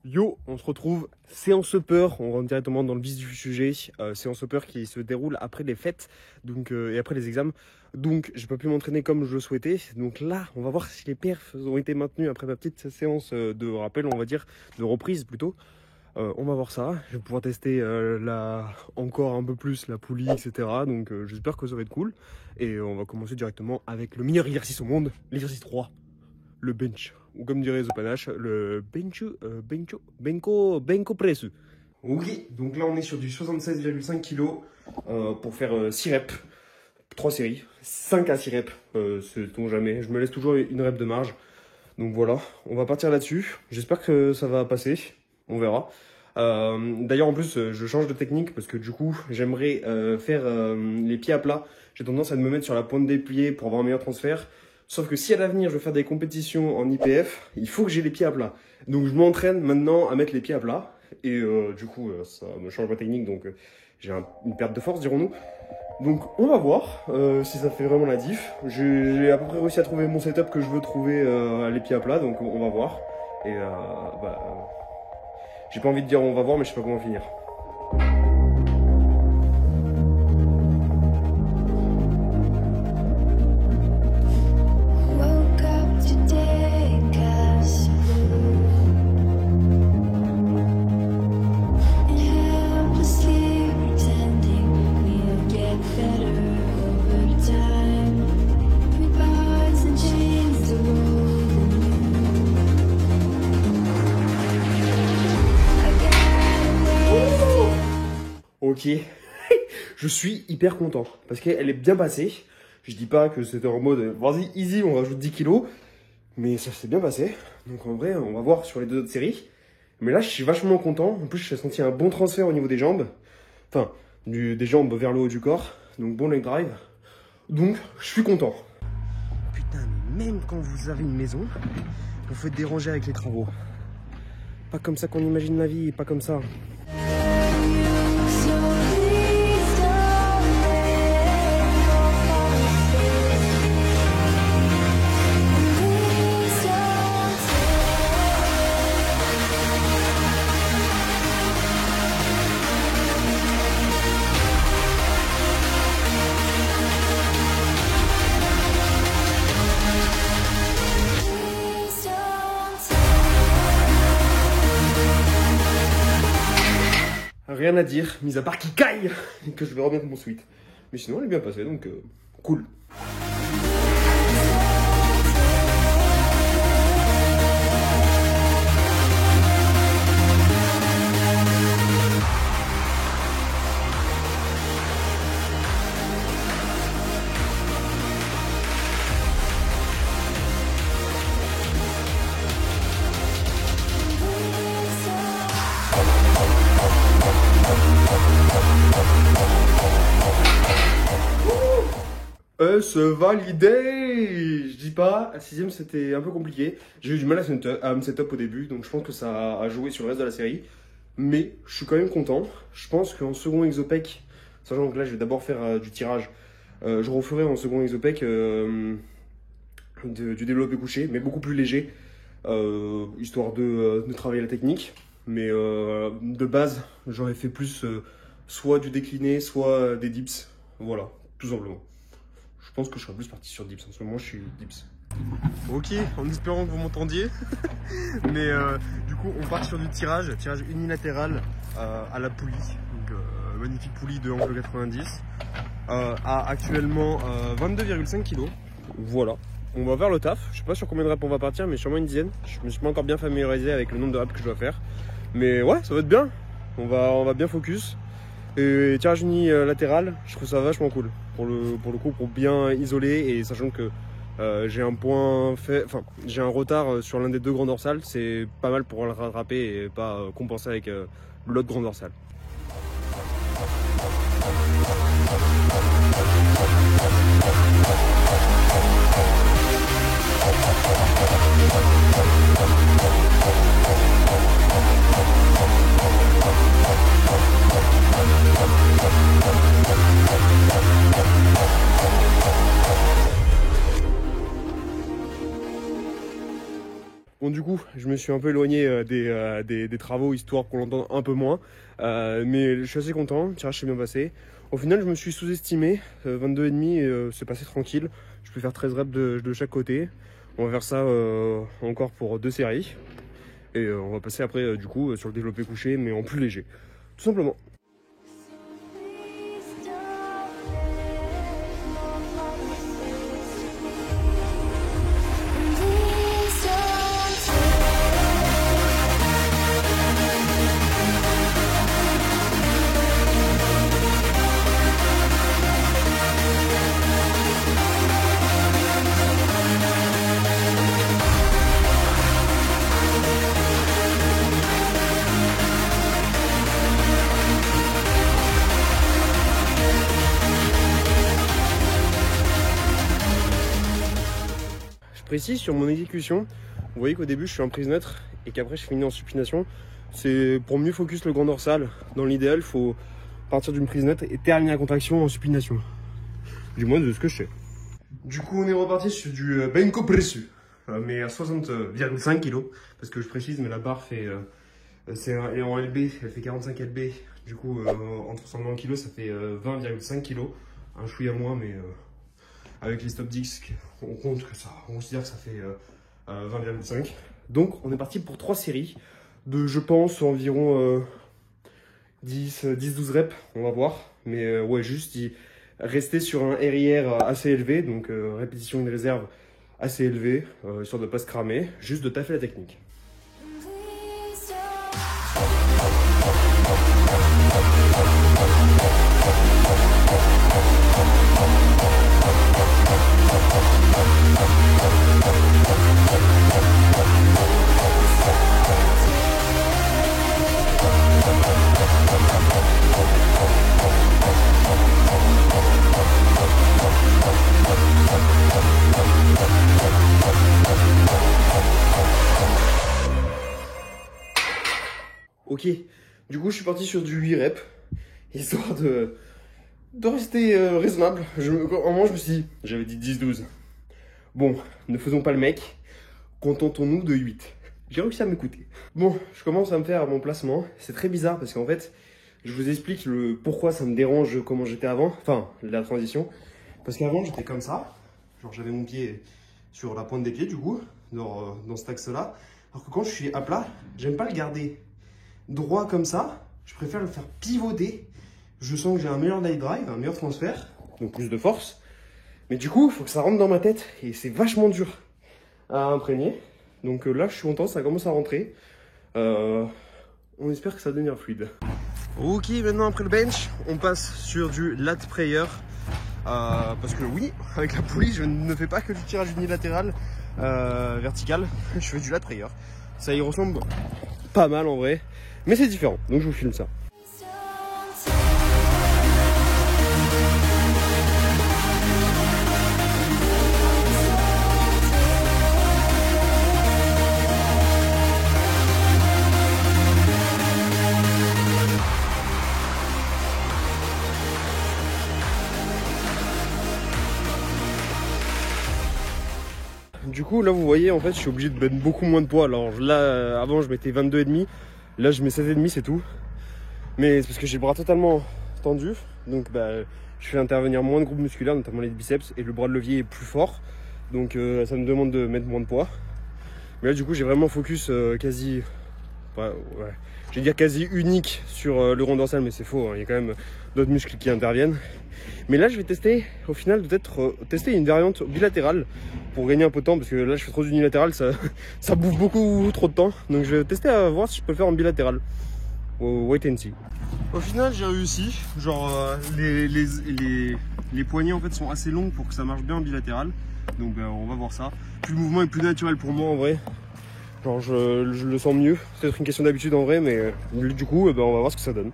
Yo, on se retrouve, séance upper, on rentre directement dans le vif du sujet, séance upper qui se déroule après les fêtes donc, et après les examens. Donc j'ai pas pu m'entraîner comme je le souhaitais, donc là on va voir si les perfs ont été maintenus après ma petite séance de rappel, on va dire, de reprise plutôt. On va voir ça, je vais pouvoir tester encore un peu plus la poulie, etc. Donc j'espère que ça va être cool. Et on va commencer directement avec le meilleur exercice au monde, l'exercice 3. Le bench, ou comme dirait Zopanache, le benko press. Ok, donc là on est sur du 76,5 kg pour faire 6 reps, 3 séries, 5 à 6 reps, sait-on jamais, je me laisse toujours une rep de marge. Donc voilà, on va partir là-dessus, j'espère que ça va passer, on verra. D'ailleurs en plus je change de technique parce que du coup j'aimerais faire les pieds à plat. J'ai tendance à me mettre sur la pointe des pieds pour avoir un meilleur transfert. Sauf que si à l'avenir je veux faire des compétitions en IPF, il faut que j'ai les pieds à plat. Donc je m'entraîne maintenant à mettre les pieds à plat. Et du coup ça me change ma technique, donc j'ai une perte de force, dirons-nous. Donc on va voir si ça fait vraiment la diff. J'ai à peu près réussi à trouver mon setup que je veux trouver les pieds à plat, donc on va voir. Et j'ai pas envie de dire on va voir, mais je sais pas comment finir. Ok, je suis hyper content parce qu'elle est bien passée. Je dis pas que c'était en mode vas-y easy, on rajoute 10 kilos, mais ça s'est bien passé. Donc en vrai, on va voir sur les deux autres séries. Mais là, je suis vachement content. En plus, j'ai senti un bon transfert au niveau des jambes. Enfin, des jambes vers le haut du corps. Donc bon leg drive. Donc, je suis content. Putain, mais même quand vous avez une maison, vous faites déranger avec les travaux. Pas comme ça qu'on imagine la vie, pas comme ça. Rien à dire, mis à part qu'il caille et que je vais remettre mon sweat. Mais sinon, elle est bien passée, donc cool. Se valider. Je dis pas, à 6ème c'était un peu compliqué. J'ai eu du mal à me setup au début, donc je pense que ça a joué sur le reste de la série. Mais je suis quand même content. Je pense qu'en second exopec, sachant que là je vais d'abord faire du tirage, je referai en second exopec du développé couché, mais beaucoup plus léger, histoire de travailler la technique. Mais de base, j'aurais fait plus soit du décliné, soit des dips. Voilà, tout simplement. Je pense que je serais plus parti sur dips. En ce moment, je suis dips. Ok, en espérant que vous m'entendiez. Mais du coup, on part sur du tirage unilatéral à la poulie. Donc, magnifique poulie de angle 90. À actuellement 22,5 kg. Voilà. On va vers le taf. Je sais pas sur combien de reps on va partir, mais sûrement une dizaine. Je me suis pas encore bien familiarisé avec le nombre de reps que je dois faire. Mais ouais, ça va être bien. On va bien focus. Et tirage unilatéral, je trouve ça vachement cool pour le coup, pour bien isoler, et sachant que j'ai j'ai un retard sur l'un des deux grands dorsales, c'est pas mal pour le rattraper et pas compenser avec l'autre grand dorsal. Bon, du du coup, je me suis un peu éloigné des travaux, histoire qu'on l'entende un peu moins. Mais je suis assez content, le tirage s'est bien passé. Au final, je me suis sous-estimé, 22,5, c'est passé tranquille. Je peux faire 13 reps de chaque côté. On va faire ça encore pour 2 séries. Et on va passer après, du coup, sur le développé couché, mais en plus léger. Tout simplement. Précis sur mon exécution, vous voyez qu'au début je suis en prise neutre et qu'après je finis en supination. C'est pour mieux focus le grand dorsal. Dans l'idéal, il faut partir d'une prise neutre et terminer la contraction en supination. Du moins de ce que je sais. Du coup, on est reparti sur du benko pressu, mais à 60,5 kg. Parce que je précise, mais la barre fait, c'est en LB, elle fait 45 LB. Du coup, entre 120 kg, ça fait 20,5 kg. Un chouïa moins, mais avec les stop discs, on compte que ça, on considère que ça fait 20,5. Donc on est parti pour 3 séries de, je pense, environ 10-12 reps, on va voir. Mais ouais, juste rester sur un RIR assez élevé, donc répétition de réserve assez élevée, histoire de ne pas se cramer, juste de taffer la technique. Ok, du coup je suis parti sur du 8 reps, histoire de rester raisonnable. En moment je me suis dit, j'avais dit 10-12. Bon, ne faisons pas le mec, contentons-nous de 8. J'ai réussi à m'écouter. Bon, je commence à me faire mon placement. C'est très bizarre parce qu'en fait, je vous explique le pourquoi ça me dérange comment j'étais avant, enfin la transition. Parce qu'avant j'étais comme ça, genre j'avais mon pied sur la pointe des pieds du coup, dans cet axe-là. Alors que quand je suis à plat, j'aime pas le garder droit comme ça, je préfère le faire pivoter. Je sens que j'ai un meilleur leg drive, un meilleur transfert, donc plus de force. Mais du coup, il faut que ça rentre dans ma tête et c'est vachement dur à imprégner. Donc là, je suis content, ça commence à rentrer. On espère que ça va devenir fluide. Ok, maintenant après le bench, on passe sur du lat prayer. Parce que oui, avec la poulie, je ne fais pas que du tirage unilatéral vertical, je fais du lat prayer. Ça y ressemble pas mal en vrai. Mais c'est différent, donc je vous filme ça. Du coup, là, vous voyez, en fait, je suis obligé de mettre beaucoup moins de poids. Alors là, avant, je mettais 22,5. Là, je mets 16,5, c'est tout. Mais c'est parce que j'ai le bras totalement tendu. Donc, bah, je fais intervenir moins de groupes musculaires, notamment les biceps. Et le bras de levier est plus fort. Donc, ça me demande de mettre moins de poids. Mais là, du coup, j'ai vraiment focus quasi... Ouais. Je vais dire quasi unique sur le rond dorsal, mais c'est faux. Hein. Il y a quand même d'autres muscles qui interviennent. Mais là, je vais tester, au final, peut-être tester une variante bilatérale pour gagner un peu de temps, parce que là, je fais trop d'unilatéral, ça bouffe beaucoup trop de temps. Donc, je vais tester à voir si je peux le faire en bilatéral. Wait and see. Au final, j'ai réussi. Genre, les poignets, en fait, sont assez longs pour que ça marche bien en bilatéral. Donc, on va voir ça. Puis le mouvement est plus naturel pour moi, en vrai. Genre, je le sens mieux. C'est peut-être une question d'habitude, en vrai, mais du coup, on va voir ce que ça donne.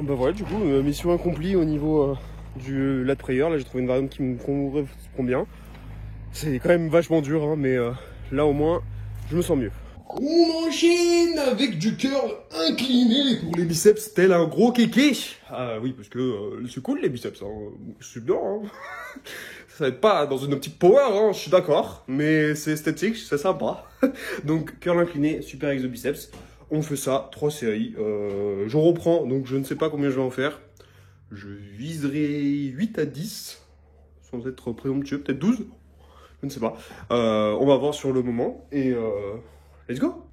Bah voilà, du coup, mission accomplie au niveau du lat prayer. Là, j'ai trouvé une variante qui me correspond bien. C'est quand même vachement dur, hein, mais là au moins, je me sens mieux. On enchaîne avec du curl incliné pour les biceps, tel un gros kéké. Ah oui, parce que c'est cool les biceps, hein. Je suis bien. Hein. Ça va être pas dans une optique power, hein, je suis d'accord, mais c'est esthétique, c'est sympa. Donc curl incliné, super exo biceps. On fait ça, 3 séries. Je reprends, donc je ne sais pas combien je vais en faire. Je viserai 8 à 10, sans être présomptueux, peut-être 12. Je ne sais pas. On va voir sur le moment et let's go!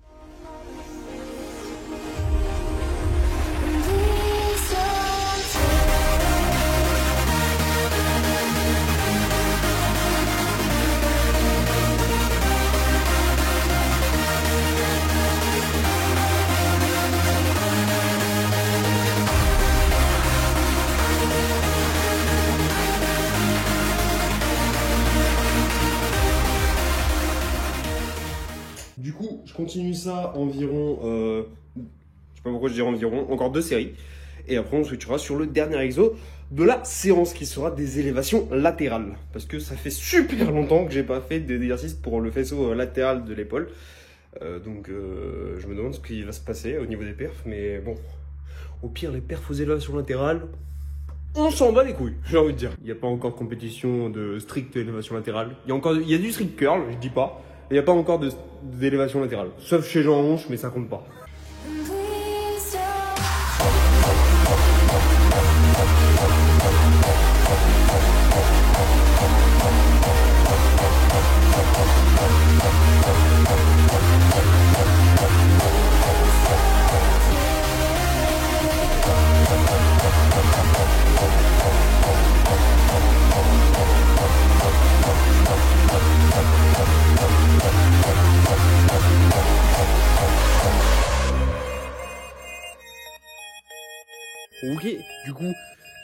Du coup, je continue ça environ, je sais pas pourquoi je dis environ, encore 2 séries. Et après, on switchera sur le dernier exo de la séance qui sera des élévations latérales. Parce que ça fait super longtemps que j'ai pas fait d'exercice pour le faisceau latéral de l'épaule. Donc, je me demande ce qui va se passer au niveau des perfs. Mais bon, au pire, les perfs aux élévations latérales, on s'en bat les couilles, j'ai envie de dire. Il n'y a pas encore de compétition de stricte élévation latérale. Il y a du strict curl, je dis pas. Il n'y a pas encore d'élévation latérale. Sauf chez Jean Hanche, mais ça compte pas. Ok, du coup,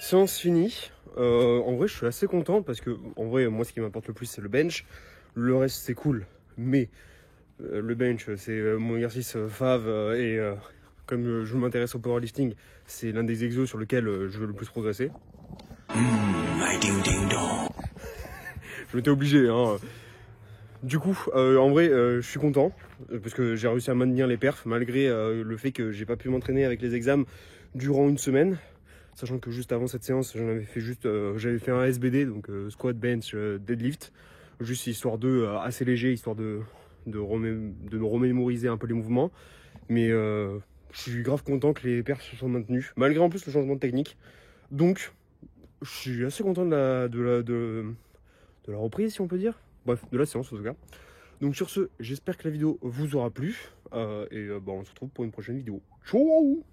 séance finie. En vrai, je suis assez content parce que, en vrai, moi, ce qui m'importe le plus, c'est le bench. Le reste, c'est cool. Mais le bench, c'est mon exercice fave. Comme je m'intéresse au powerlifting, c'est l'un des exos sur lequel je veux le plus progresser. Je m'étais obligé, hein. Du coup, en vrai, je suis content parce que j'ai réussi à maintenir les perfs malgré le fait que j'ai pas pu m'entraîner avec les examens durant une semaine, sachant que juste avant cette séance, j'en avais fait j'avais fait un SBD, donc squat, bench, deadlift, juste histoire de assez léger, histoire de me remémoriser un peu les mouvements. Mais je suis grave content que les perfs se sont maintenus, malgré en plus le changement de technique. Donc, je suis assez content de la reprise, si on peut dire. Bref, de la séance en tout cas. Donc sur ce, j'espère que la vidéo vous aura plu. On se retrouve pour une prochaine vidéo. Ciao!